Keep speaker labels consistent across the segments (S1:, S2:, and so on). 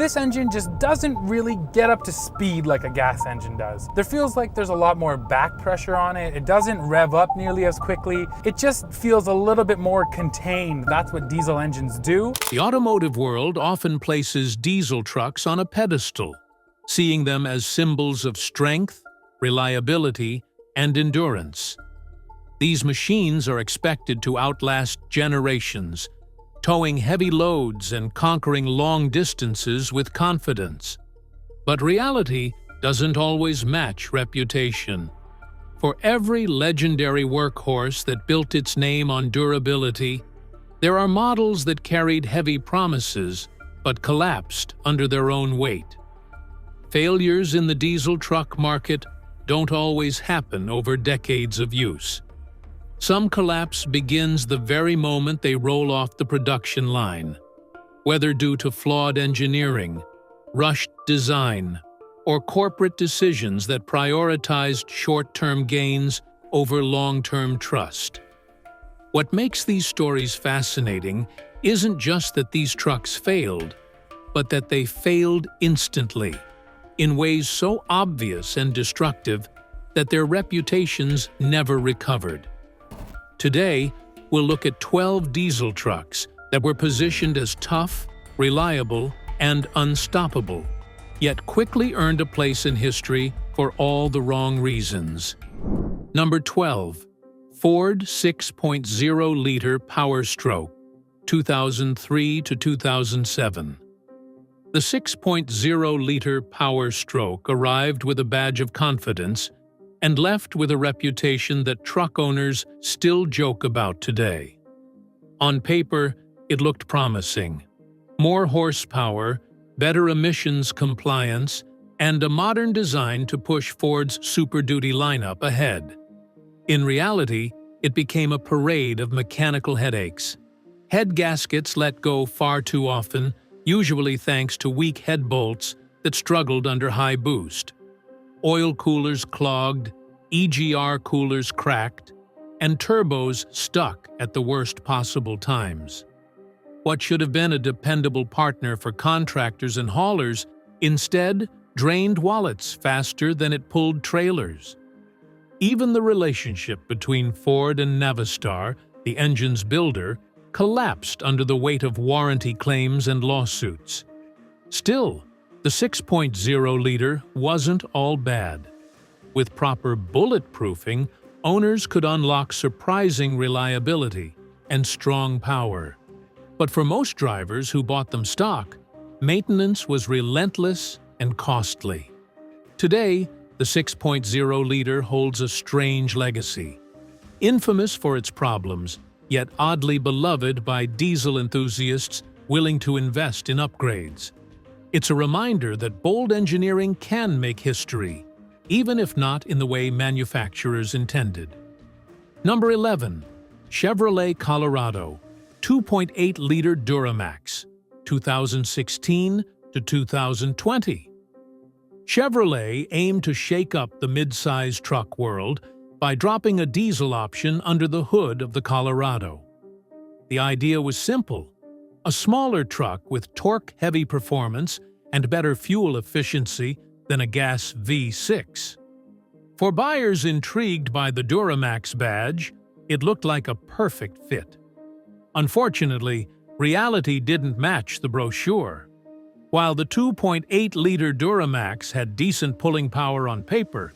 S1: this engine just doesn't really get up to speed like a gas engine does. There feels like there's a lot more back pressure on it. It doesn't rev up nearly as quickly. It just feels a little bit more contained. That's what diesel engines do.
S2: The automotive world often places diesel trucks on a pedestal, seeing them as symbols of strength, reliability, and endurance. These machines are expected to outlast generations, towing heavy loads and conquering long distances with confidence. But reality doesn't always match reputation. For every legendary workhorse that built its name on durability, there are models that carried heavy promises but collapsed under their own weight. Failures in the diesel truck market don't always happen over decades of use. Some collapse begins the very moment they roll off the production line, whether due to flawed engineering, rushed design, or corporate decisions that prioritized short-term gains over long-term trust. What makes these stories fascinating isn't just that these trucks failed, but that they failed instantly, in ways so obvious and destructive that their reputations never recovered. Today, we'll look at 12 diesel trucks that were positioned as tough, reliable, and unstoppable, yet quickly earned a place in history for all the wrong reasons. Number 12. Ford 6.0-liter Power Stroke, 2003 to 2007. The 6.0-liter Power Stroke arrived with a badge of confidence and left with a reputation that truck owners still joke about today. On paper, it looked promising. More horsepower, better emissions compliance, and a modern design to push Ford's Super Duty lineup ahead. In reality, it became a parade of mechanical headaches. Head gaskets let go far too often, usually thanks to weak head bolts that struggled under high boost. Oil coolers clogged, EGR coolers cracked, and turbos stuck at the worst possible times. What should have been a dependable partner for contractors and haulers instead drained wallets faster than it pulled trailers. Even the relationship between Ford and Navistar, the engine's builder, collapsed under the weight of warranty claims and lawsuits. Still, the 6.0-liter wasn't all bad. With proper bulletproofing, owners could unlock surprising reliability and strong power. But for most drivers who bought them stock, maintenance was relentless and costly. Today, the 6.0-liter holds a strange legacy. Infamous for its problems, yet oddly beloved by diesel enthusiasts willing to invest in upgrades. It's a reminder that bold engineering can make history, even if not in the way manufacturers intended. Number 11. Chevrolet Colorado 2.8-liter Duramax, 2016 to 2020. Chevrolet aimed to shake up the mid-size truck world by dropping a diesel option under the hood of the Colorado. The idea was simple: a smaller truck with torque-heavy performance and better fuel efficiency than a gas V6. For buyers intrigued by the Duramax badge, it looked like a perfect fit. Unfortunately, reality didn't match the brochure. While the 2.8-liter Duramax had decent pulling power on paper,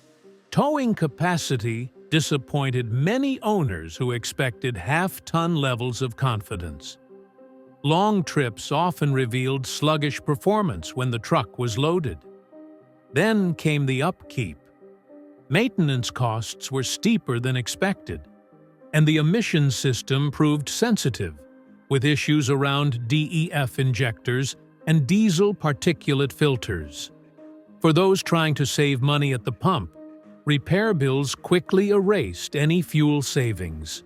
S2: towing capacity disappointed many owners who expected half-ton levels of confidence. Long trips often revealed sluggish performance when the truck was loaded. Then came the upkeep. Maintenance costs were steeper than expected, and the emissions system proved sensitive, with issues around DEF injectors and diesel particulate filters. For those trying to save money at the pump, repair bills quickly erased any fuel savings.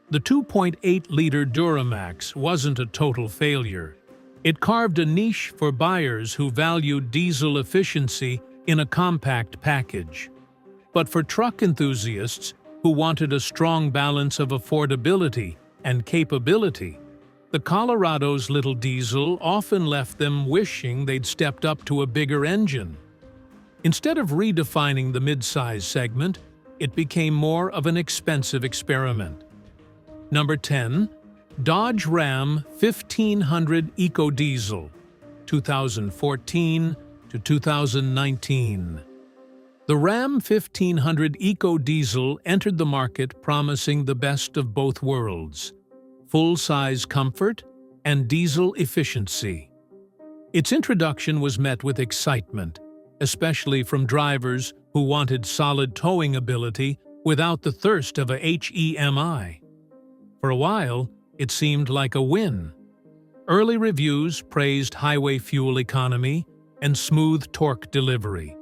S2: The 2.8-liter Duramax wasn't a total failure. It carved a niche for buyers who valued diesel efficiency in a compact package. But for truck enthusiasts who wanted a strong balance of affordability and capability, The Colorado's little diesel often left them wishing they'd stepped up to a bigger engine. Instead of redefining the mid-size segment, it became more of an expensive experiment. Number 10. Dodge Ram 1500 EcoDiesel, 2014 to 2019. The Ram 1500 EcoDiesel entered the market promising the best of both worlds: full-size comfort and diesel efficiency. Its introduction was met with excitement, especially from drivers who wanted solid towing ability without the thirst of a HEMI. For a while, it seemed like a win. Early reviews praised highway fuel economy and smooth torque delivery.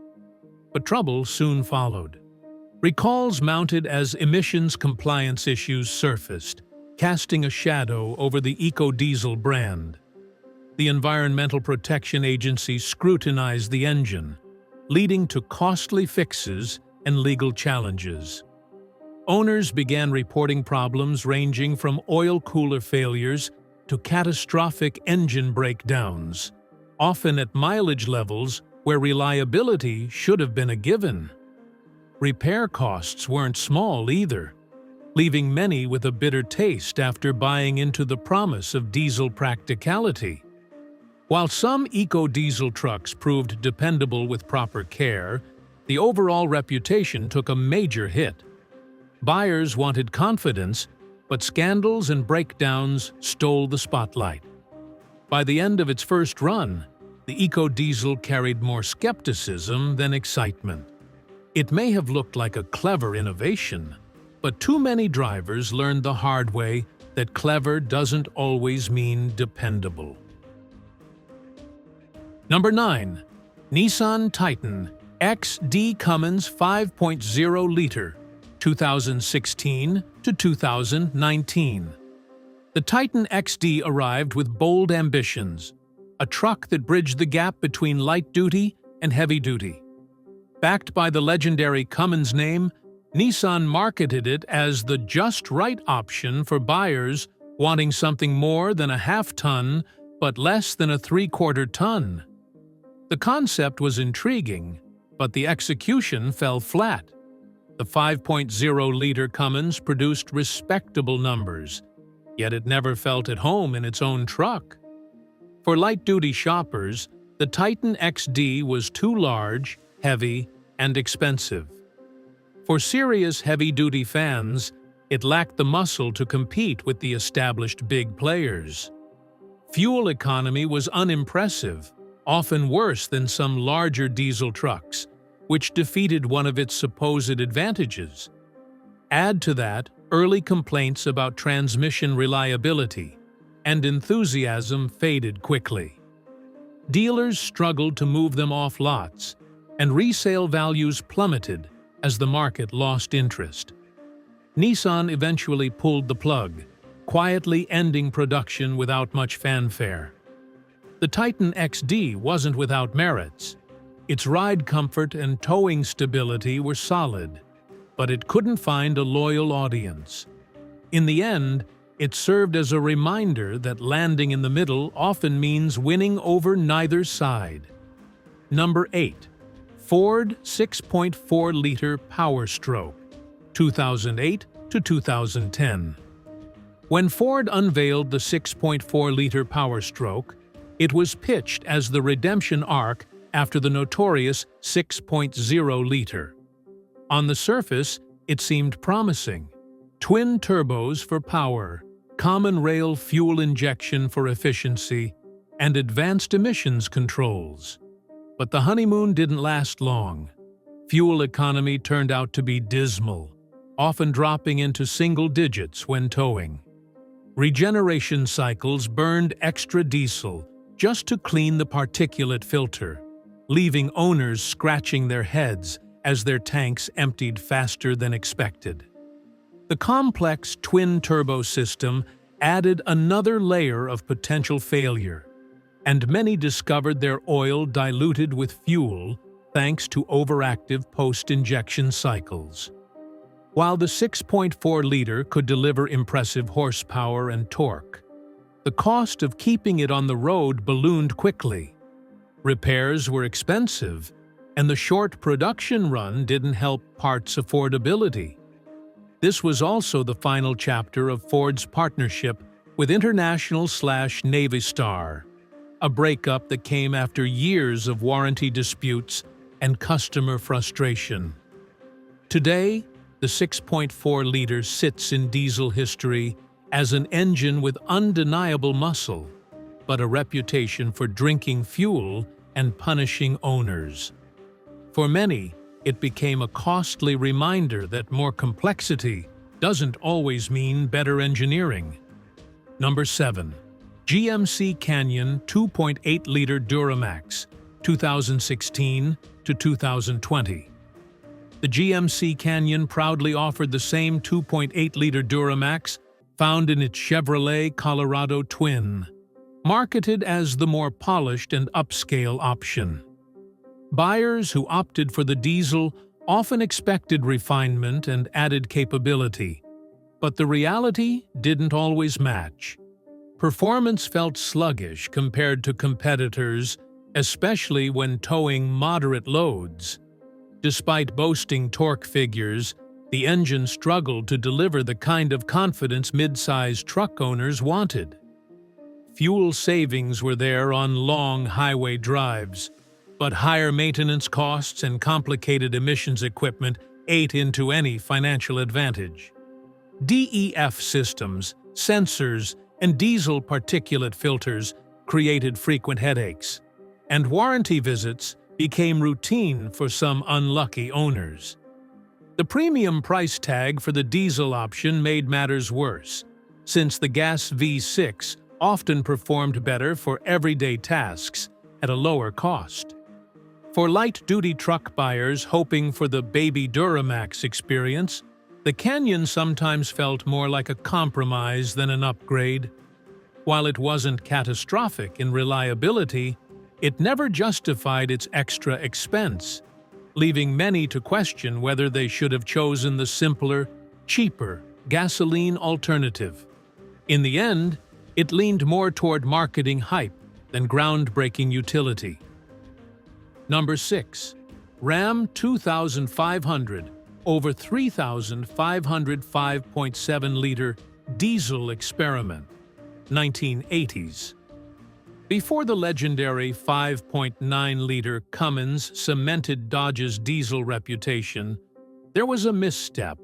S2: But trouble soon followed. Recalls mounted as emissions compliance issues surfaced, casting a shadow over the EcoDiesel brand. The Environmental Protection Agency scrutinized the engine, leading to costly fixes and legal challenges. Owners began reporting problems ranging from oil cooler failures to catastrophic engine breakdowns, often at mileage levels where reliability should have been a given. Repair costs weren't small either, leaving many with a bitter taste after buying into the promise of diesel practicality. While some EcoDiesel trucks proved dependable with proper care, the overall reputation took a major hit. Buyers wanted confidence, but scandals and breakdowns stole the spotlight. By the end of its first run, the EcoDiesel carried more skepticism than excitement. It may have looked like a clever innovation, but too many drivers learned the hard way that clever doesn't always mean dependable. Number 9. Nissan Titan XD Cummins 5.0-liter, 2016 to 2019. The Titan XD arrived with bold ambitions, a truck that bridged the gap between light-duty and heavy-duty. Backed by the legendary Cummins name, Nissan marketed it as the just-right option for buyers wanting something more than a half-ton but less than a three-quarter ton. The concept was intriguing, but the execution fell flat. The 5.0-liter Cummins produced respectable numbers, yet it never felt at home in its own truck. For light-duty shoppers, the Titan XD was too large, heavy, and expensive. For serious heavy-duty fans, it lacked the muscle to compete with the established big players. Fuel economy was unimpressive, often worse than some larger diesel trucks, which defeated one of its supposed advantages. Add to that early complaints about transmission reliability, and enthusiasm faded quickly. Dealers struggled to move them off lots, and resale values plummeted as the market lost interest. Nissan eventually pulled the plug, quietly ending production without much fanfare. The Titan XD wasn't without merits. Its ride comfort and towing stability were solid, but it couldn't find a loyal audience. In the end, it served as a reminder that landing in the middle often means winning over neither side. Number 8. Ford 6.4-liter Power Stroke, 2008 to 2010. When Ford unveiled the 6.4-liter Power Stroke, it was pitched as the redemption arc after the notorious 6.0-liter. On the surface, it seemed promising. Twin turbos for power, common rail fuel injection for efficiency, and advanced emissions controls. But the honeymoon didn't last long. Fuel economy turned out to be dismal, often dropping into single digits when towing. Regeneration cycles burned extra diesel just to clean the particulate filter, leaving owners scratching their heads as their tanks emptied faster than expected. The complex twin-turbo system added another layer of potential failure, and many discovered their oil diluted with fuel thanks to overactive post-injection cycles. While the 6.4-liter could deliver impressive horsepower and torque, the cost of keeping it on the road ballooned quickly. Repairs were expensive, and the short production run didn't help parts affordability. This was also the final chapter of Ford's partnership with International/Navy Star, a breakup that came after years of warranty disputes and customer frustration. Today, the 6.4-liter sits in diesel history as an engine with undeniable muscle, but a reputation for drinking fuel and punishing owners. For many, it became a costly reminder that more complexity doesn't always mean better engineering. Number 7. GMC Canyon 2.8-liter Duramax, 2016 to 2020. The GMC Canyon proudly offered the same 2.8-liter Duramax found in its Chevrolet Colorado twin, marketed as the more polished and upscale option. Buyers who opted for the diesel often expected refinement and added capability, but the reality didn't always match. Performance felt sluggish compared to competitors, especially when towing moderate loads. Despite boasting torque figures, the engine struggled to deliver the kind of confidence mid-sized truck owners wanted. Fuel savings were there on long highway drives, but higher maintenance costs and complicated emissions equipment ate into any financial advantage. DEF systems, sensors, and diesel particulate filters created frequent headaches, and warranty visits became routine for some unlucky owners. The premium price tag for the diesel option made matters worse, since the gas V6 often performed better for everyday tasks at a lower cost. For light-duty truck buyers hoping for the baby Duramax experience, the Canyon sometimes felt more like a compromise than an upgrade. While it wasn't catastrophic in reliability, it never justified its extra expense, leaving many to question whether they should have chosen the simpler, cheaper gasoline alternative. In the end, it leaned more toward marketing hype than groundbreaking utility. Number 6. Ram 2500 over 3,500 5.7-liter diesel experiment, 1980s. Before the legendary 5.9-liter Cummins cemented Dodge's diesel reputation, there was a misstep: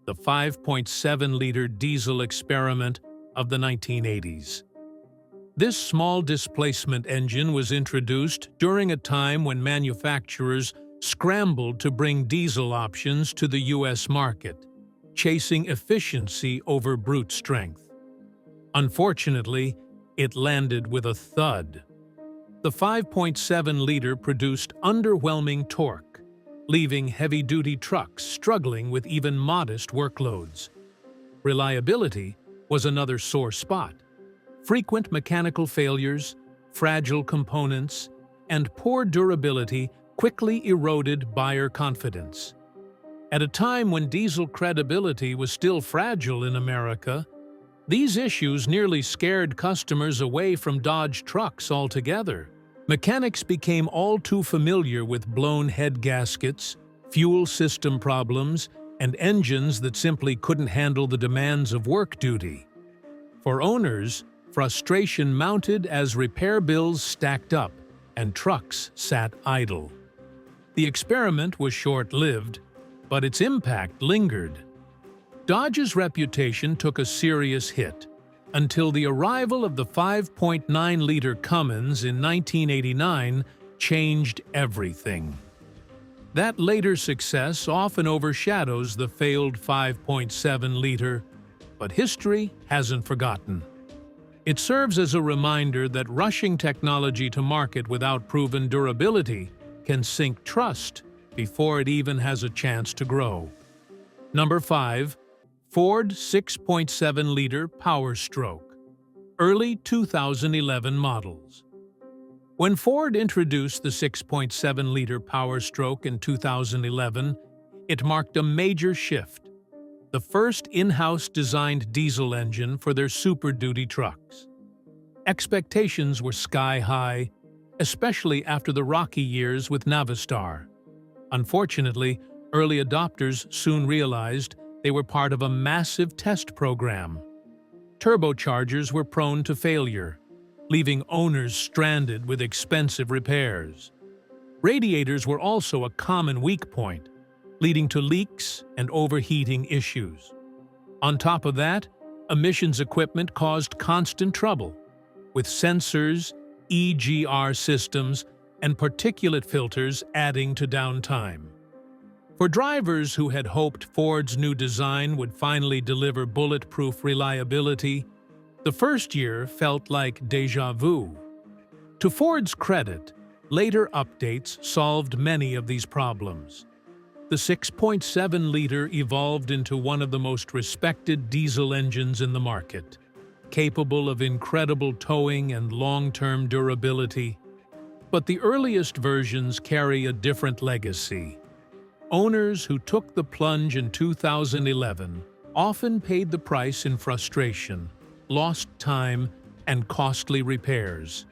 S2: the 5.7-liter diesel experiment of the 1980s. This small displacement engine was introduced during a time when manufacturers scrambled to bring diesel options to the U.S. market, chasing efficiency over brute strength. Unfortunately, it landed with a thud. The 5.7-liter produced underwhelming torque, leaving heavy-duty trucks struggling with even modest workloads. Reliability was another sore spot. Frequent mechanical failures, fragile components, and poor durability quickly eroded buyer confidence. At a time when diesel credibility was still fragile in America, these issues nearly scared customers away from Dodge trucks altogether. Mechanics became all too familiar with blown head gaskets, fuel system problems, and engines that simply couldn't handle the demands of work duty. For owners, frustration mounted as repair bills stacked up and trucks sat idle. The experiment was short-lived, but its impact lingered. Dodge's reputation took a serious hit until the arrival of the 5.9-liter Cummins in 1989 changed everything. That later success often overshadows the failed 5.7-liter, but history hasn't forgotten. It serves as a reminder that rushing technology to market without proven durability can sink trust before it even has a chance to grow. Number 5. Ford 6.7-liter Power Stroke, early 2011 models. When Ford introduced the 6.7-liter Power Stroke in 2011, it marked a major shift, the first in-house designed diesel engine for their Super Duty trucks. Expectations were sky-high, especially after the rocky years with Navistar. Unfortunately, early adopters soon realized they were part of a massive test program. Turbochargers were prone to failure, leaving owners stranded with expensive repairs. Radiators were also a common weak point, leading to leaks and overheating issues. On top of that, emissions equipment caused constant trouble, with sensors, EGR systems, and particulate filters adding to downtime. For drivers who had hoped Ford's new design would finally deliver bulletproof reliability, the first year felt like déjà vu. To Ford's credit, later updates solved many of these problems. The 6.7-liter evolved into one of the most respected diesel engines in the market, capable of incredible towing and long-term durability. But the earliest versions carry a different legacy. Owners who took the plunge in 2011 often paid the price in frustration, lost time, and costly repairs.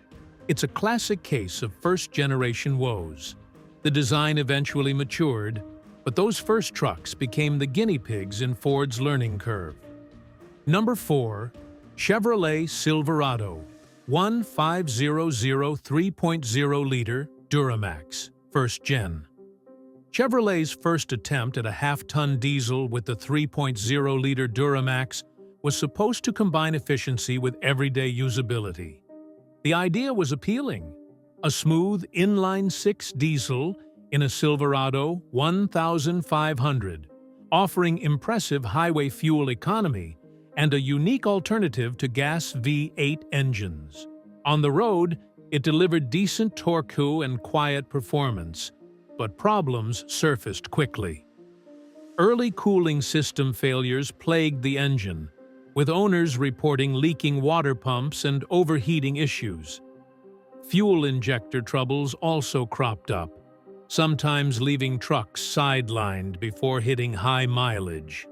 S2: It's a classic case of first-generation woes. The design eventually matured, but those first trucks became the guinea pigs in Ford's learning curve. Number 4. Chevrolet Silverado 1500 3.0-liter Duramax, first gen. Chevrolet's first attempt at a half-ton diesel with the 3.0-liter Duramax was supposed to combine efficiency with everyday usability. The idea was appealing: a smooth inline-six diesel in a Silverado 1500, offering impressive highway fuel economy and a unique alternative to gas V8 engines. On the road, it delivered decent torque and quiet performance, but problems surfaced quickly. Early cooling system failures plagued the engine, with owners reporting leaking water pumps and overheating issues. Fuel injector troubles also cropped up, sometimes leaving trucks sidelined before hitting high mileage.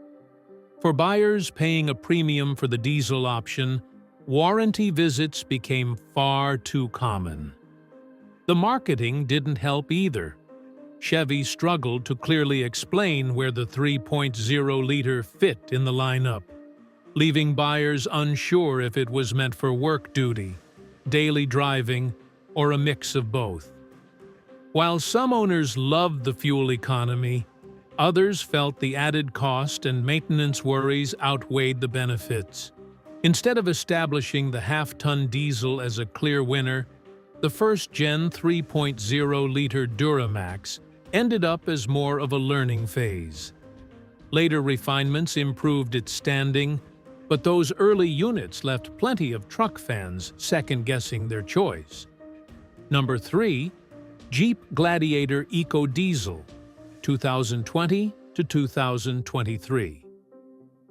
S2: For buyers paying a premium for the diesel option, warranty visits became far too common. The marketing didn't help either. Chevy struggled to clearly explain where the 3.0-liter fit in the lineup, leaving buyers unsure if it was meant for work duty, daily driving, or a mix of both. While some owners loved the fuel economy, others felt the added cost and maintenance worries outweighed the benefits. Instead of establishing the half-ton diesel as a clear winner, the first-gen 3.0-liter Duramax ended up as more of a learning phase. Later refinements improved its standing, but those early units left plenty of truck fans second-guessing their choice. Number 3. Jeep Gladiator EcoDiesel, 2020 to 2023.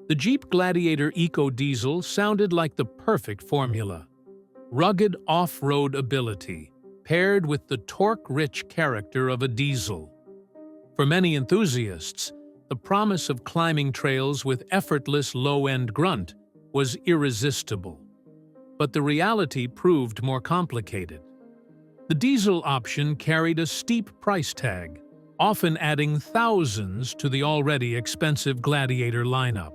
S2: The Jeep Gladiator EcoDiesel sounded like the perfect formula. Rugged off-road ability, paired with the torque-rich character of a diesel. For many enthusiasts, the promise of climbing trails with effortless low-end grunt was irresistible. But the reality proved more complicated. The diesel option carried a steep price tag, often adding thousands to the already expensive Gladiator lineup.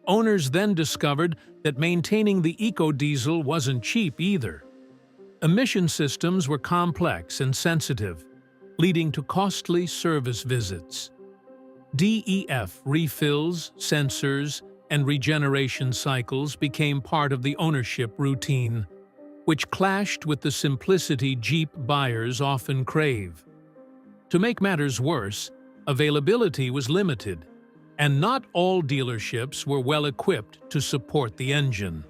S2: Owners then discovered that maintaining the EcoDiesel wasn't cheap either. Emission systems were complex and sensitive, leading to costly service visits. DEF refills, sensors, and regeneration cycles became part of the ownership routine, which clashed with the simplicity Jeep buyers often crave. To make matters worse, availability was limited, and not all dealerships were well equipped to support the engine.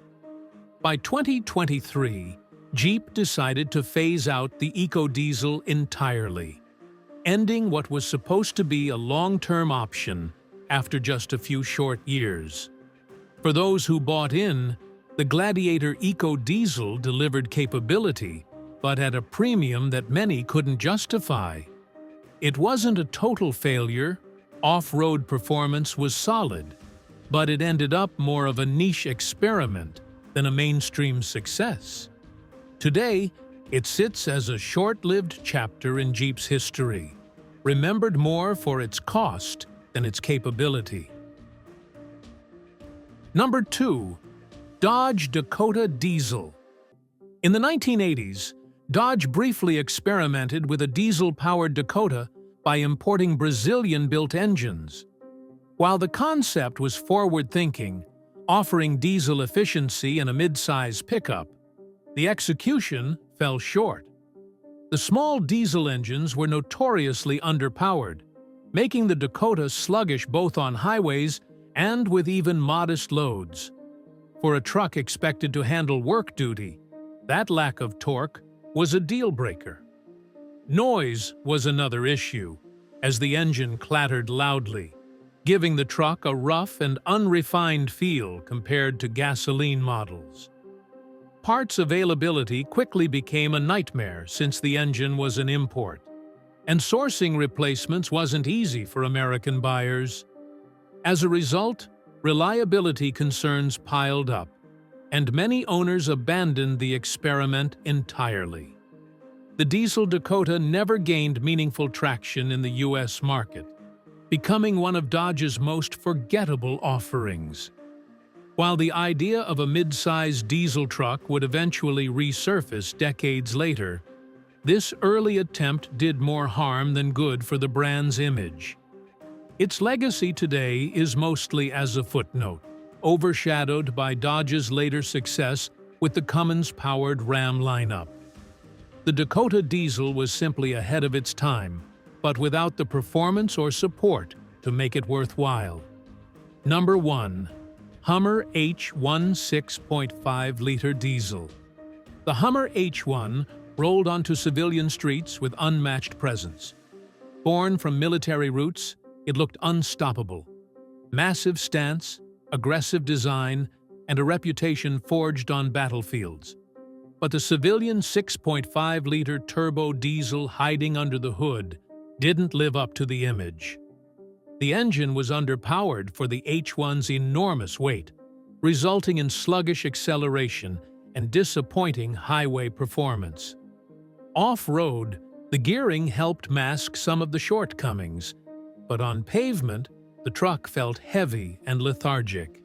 S2: By 2023, Jeep decided to phase out the EcoDiesel entirely, ending what was supposed to be a long-term option after just a few short years. For those who bought in, the Gladiator EcoDiesel delivered capability, but at a premium that many couldn't justify. It wasn't a total failure. Off-road performance was solid, but it ended up more of a niche experiment, than a mainstream success. Today, it sits as a short-lived chapter in Jeep's history, remembered more for its cost than its capability. Number 2. Dodge Dakota Diesel. In the 1980s, Dodge briefly experimented with a diesel-powered Dakota by importing Brazilian-built engines. While the concept was forward-thinking, offering diesel efficiency in a mid-size pickup, the execution fell short. The small diesel engines were notoriously underpowered, making the Dakota sluggish both on highways and with even modest loads. For a truck expected to handle work duty, that lack of torque was a deal-breaker. Noise was another issue, as the engine clattered loudly, giving the truck a rough and unrefined feel compared to gasoline models. Parts availability quickly became a nightmare since the engine was an import, and sourcing replacements wasn't easy for American buyers. As a result, reliability concerns piled up, and many owners abandoned the experiment entirely. The diesel Dakota never gained meaningful traction in the U.S. market, becoming one of Dodge's most forgettable offerings. While the idea of a mid-sized diesel truck would eventually resurface decades later, this early attempt did more harm than good for the brand's image. Its legacy today is mostly as a footnote, overshadowed by Dodge's later success with the Cummins-powered Ram lineup. The Dakota diesel was simply ahead of its time, but without the performance or support to make it worthwhile. Number 1. Hummer H1 6.5-liter diesel. The Hummer H1 rolled onto civilian streets with unmatched presence. Born from military roots, it looked unstoppable. Massive stance, aggressive design, and a reputation forged on battlefields. But the civilian 6.5-liter turbo diesel hiding under the hood didn't live up to the image. The engine was underpowered for the H1's enormous weight, resulting in sluggish acceleration and disappointing highway performance. Off-road, the gearing helped mask some of the shortcomings, but on pavement, the truck felt heavy and lethargic.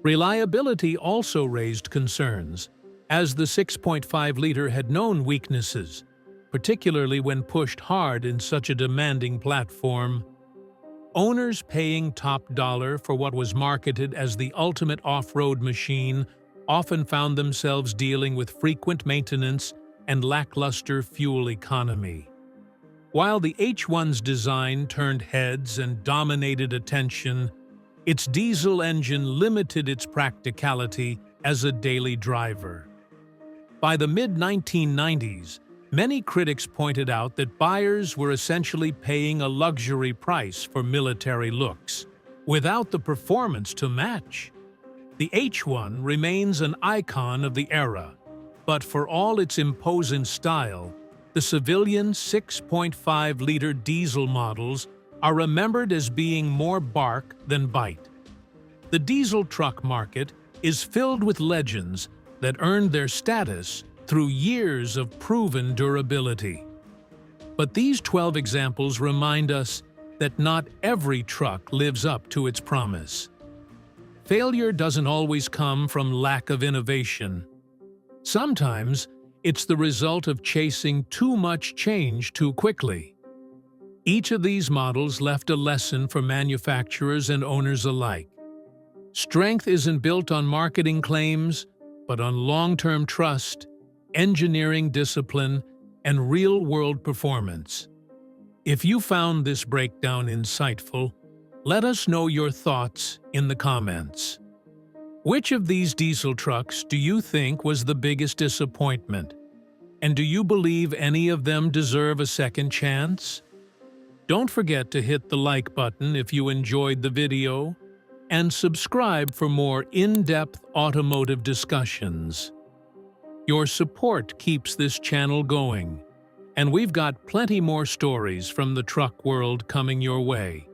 S2: Reliability also raised concerns, as the 6.5-liter had known weaknesses, particularly when pushed hard in such a demanding platform. Owners paying top dollar for what was marketed as the ultimate off-road machine often found themselves dealing with frequent maintenance and lackluster fuel economy. While the H1's design turned heads and dominated attention, its diesel engine limited its practicality as a daily driver. By the mid-1990s, many critics pointed out that buyers were essentially paying a luxury price for military looks, without the performance to match. The H1 remains an icon of the era, but for all its imposing style, the civilian 6.5-liter diesel models are remembered as being more bark than bite. The diesel truck market is filled with legends that earned their status through years of proven durability. But these 12 examples remind us that not every truck lives up to its promise. Failure doesn't always come from lack of innovation. Sometimes, it's the result of chasing too much change too quickly. Each of these models left a lesson for manufacturers and owners alike. Strength isn't built on marketing claims, but on long-term trust, engineering discipline, and real-world performance. If you found this breakdown insightful, let us know your thoughts in the comments. Which of these diesel trucks do you think was the biggest disappointment? And do you believe any of them deserve a second chance? Don't forget to hit the like button if you enjoyed the video, and subscribe for more in-depth automotive discussions. Your support keeps this channel going, and we've got plenty more stories from the truck world coming your way.